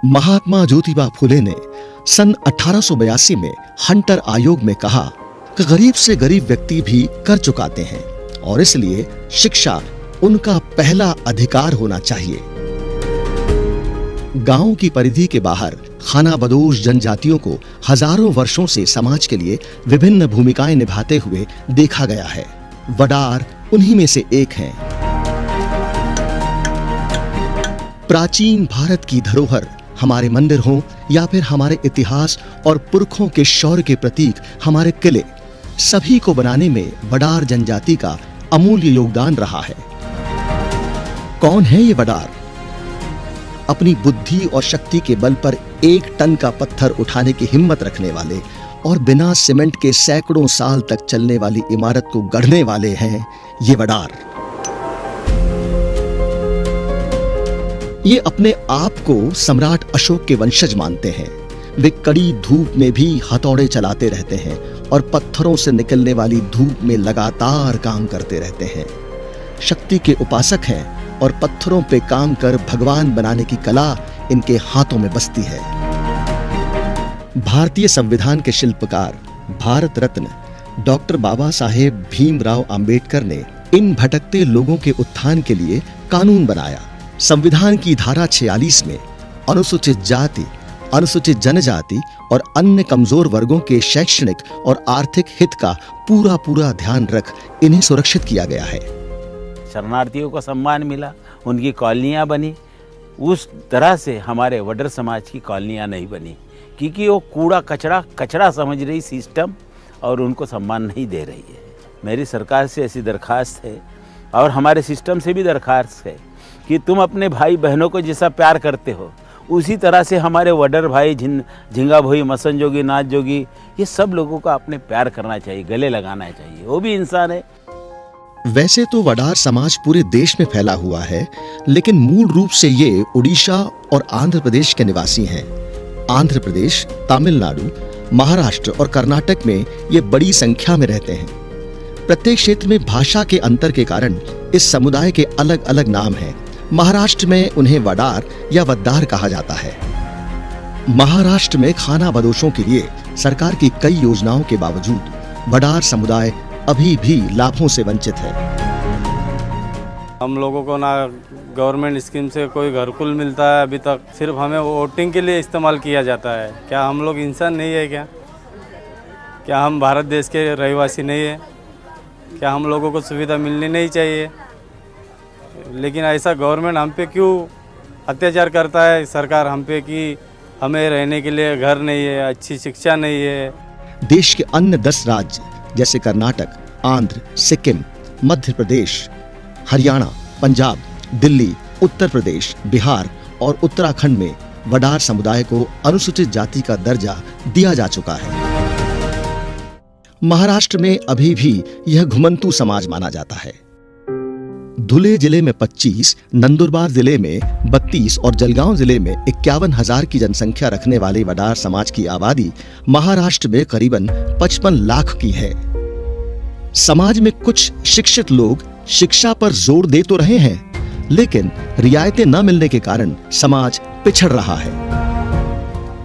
महात्मा ज्योतिबा फुले ने सन 1882 में हंटर आयोग में कहा कि गरीब से गरीब व्यक्ति भी कर चुकाते हैं और इसलिए शिक्षा उनका पहला अधिकार होना चाहिए। गांव की परिधि के बाहर खानाबदोश जनजातियों को हजारों वर्षों से समाज के लिए विभिन्न भूमिकाएं निभाते हुए देखा गया है। वडार उन्हीं में से एक हैं। प्राचीन भारत की धरोहर, हमारे मंदिर हों या फिर हमारे इतिहास और पुरखों के शौर्य के प्रतीक हमारे किले, सभी को बनाने में वडार जनजाति का अमूल्य योगदान रहा है। कौन है ये वडार? अपनी बुद्धि और शक्ति के बल पर 1 टन का पत्थर उठाने की हिम्मत रखने वाले और बिना सीमेंट के सैकड़ों साल तक चलने वाली इमारत को गढ़ने वाले हैं ये वडार। ये अपने आप को सम्राट अशोक के वंशज मानते हैं। वे कड़ी धूप में भी हथौड़े चलाते रहते हैं और पत्थरों से निकलने वाली धूप में लगातार काम करते रहते हैं। शक्ति के उपासक हैं और पत्थरों पे काम कर भगवान बनाने की कला इनके हाथों में बसती है। भारतीय संविधान के शिल्पकार भारत रत्न डॉक्टर बाबा साहेब भीमराव अंबेडकर ने इन भटकते लोगों के उत्थान के लिए कानून बनाया। संविधान की धारा 46 में अनुसूचित जाति, अनुसूचित जनजाति और अन्य कमजोर वर्गों के शैक्षणिक और आर्थिक हित का पूरा ध्यान रख इन्हें सुरक्षित किया गया है। शरणार्थियों को सम्मान मिला, उनकी कॉलोनियाँ बनी। उस तरह से हमारे वडर समाज की कॉलोनियाँ नहीं बनी, क्योंकि वो कूड़ा कचरा समझ रही सिस्टम और उनको सम्मान नहीं दे रही है। मेरी सरकार से ऐसी दरखास्त है और हमारे सिस्टम से भी दरखास्त है कि तुम अपने भाई बहनों को जैसा प्यार करते हो उसी तरह से हमारे वडर भाई झिंगा भोई, मसन जोगी, नाथ जोगी, ये सब लोगों को अपने प्यार करना चाहिए, गले लगाना चाहिए। वो भी इंसान है। वैसे तो वडार समाज पूरे देश में फैला हुआ है, लेकिन मूल रूप से ये उड़ीसा और आंध्र प्रदेश के निवासी हैं। आंध्र प्रदेश, तमिलनाडु, महाराष्ट्र और कर्नाटक में ये बड़ी संख्या में रहते हैं। प्रत्येक क्षेत्र में भाषा के अंतर के कारण इस समुदाय के अलग अलग नाम हैं। महाराष्ट्र में उन्हें वडार या वद्दार कहा जाता है। महाराष्ट्र में खानाबदोशों के लिए सरकार की कई योजनाओं के बावजूद वडार समुदाय अभी भी लाभों से वंचित है। हम लोगों को ना गवर्नमेंट स्कीम से कोई घरकुल मिलता है अभी तक, सिर्फ हमें वोटिंग के लिए इस्तेमाल किया जाता है। क्या हम लोग इंसान नहीं है क्या हम भारत देश के रहवासी नहीं है? क्या हम लोगों को सुविधा मिलनी नहीं चाहिए? लेकिन ऐसा गवर्नमेंट हम पे क्यों अत्याचार करता है सरकार हम पे, कि हमें रहने के लिए घर नहीं है, अच्छी शिक्षा नहीं है। देश के अन्य 10 राज्य जैसे कर्नाटक, आंध्र, सिक्किम, मध्य प्रदेश, हरियाणा, पंजाब, दिल्ली, उत्तर प्रदेश, बिहार और उत्तराखंड में वडार समुदाय को अनुसूचित जाति का दर्जा दिया जा चुका है। महाराष्ट्र में अभी भी यह घुमंतू समाज माना जाता है। धुले जिले में 25, नंदुरबार जिले में 32 और जलगांव जिले में 51,000 की जनसंख्या रखने वाले वडार समाज की आबादी महाराष्ट्र में करीबन 55 लाख की है। समाज में कुछ शिक्षित लोग शिक्षा पर जोर दे तो रहे हैं, लेकिन रियायतें न मिलने के कारण समाज पिछड़ रहा है।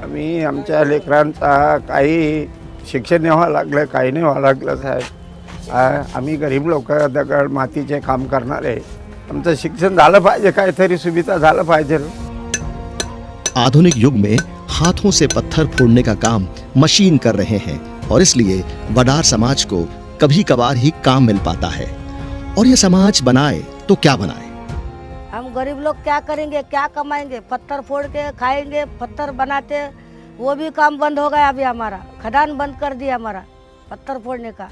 आम्ही आमच्या लेकरांचा काही शिक्षण नाही व्हावं लागलं, काही नाही व्हावं लागलं साहेब। आम्ही गरीब लोक दगड मातीचे काम करणारे, आमचं शिक्षण झालं पाहिजे, काहीतरी सुविधा झालं पाहिजे। आधुनिक युग में हाथों से पत्थर फोड़ने का काम मशीन कर रहे हैं और इसलिए वडार समाज को कभी कभार ही काम मिल पाता है। और ये समाज बनाए तो क्या बनाए? हम गरीब लोग क्या करेंगे, क्या कमाएंगे? पत्थर फोड़ के खाएंगे, पत्थर बनाते, वो भी काम बंद हो गया। अभी हमारा खदान बंद कर दिया हमारा पत्थर फोड़ने का।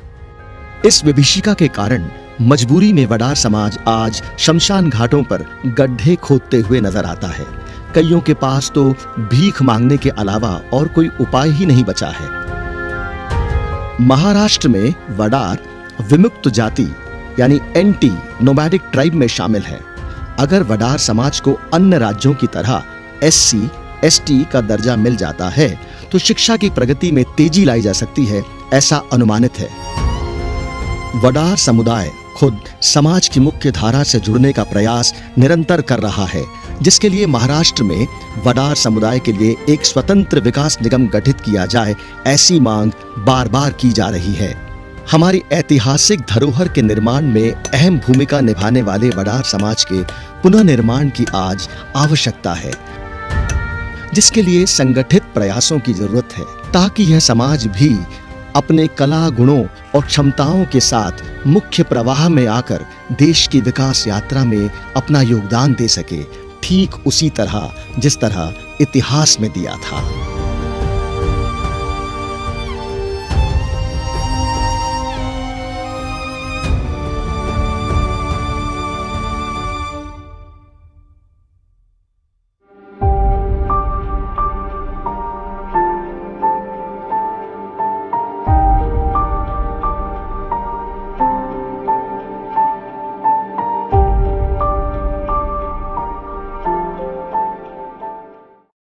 इस विभीषिका के कारण मजबूरी में वडार समाज आज शमशान घाटों पर गड्ढे खोदते हुए नजर आता है। कईयों के पास तो भीख मांगने के अलावा और कोई उपाय ही नहीं बचा है। महाराष्ट्र में वडार विमुक्त जाति यानी एंटी नोमैडिक ट्राइब में शामिल है। अगर वडार समाज को अन्य राज्यों की तरह SC, ST का दर्जा मिल जाता है तो शिक्षा की प्रगति में तेजी लाई जा सकती है, ऐसा अनुमानित है। वडार समुदाय खुद समाज की मुख्य धारा से जुड़ने का प्रयास निरंतर कर रहा है, जिसके लिए महाराष्ट्र में वडार समुदाय के लिए एक स्वतंत्र विकास निगम गठित किया जाए, ऐसी मांग बार बार की जा रही है। हमारी ऐतिहासिक धरोहर के निर्माण में अहम भूमिका निभाने वाले वडार समाज के पुनर्निर्माण की आज आवश्यकता है, जिसके लिए संगठित प्रयासों की जरूरत है, ताकि यह समाज भी अपने कला गुणों और क्षमताओं के साथ मुख्य प्रवाह में आकर देश की विकास यात्रा में अपना योगदान दे सके, ठीक उसी तरह जिस तरह इतिहास में दिया था।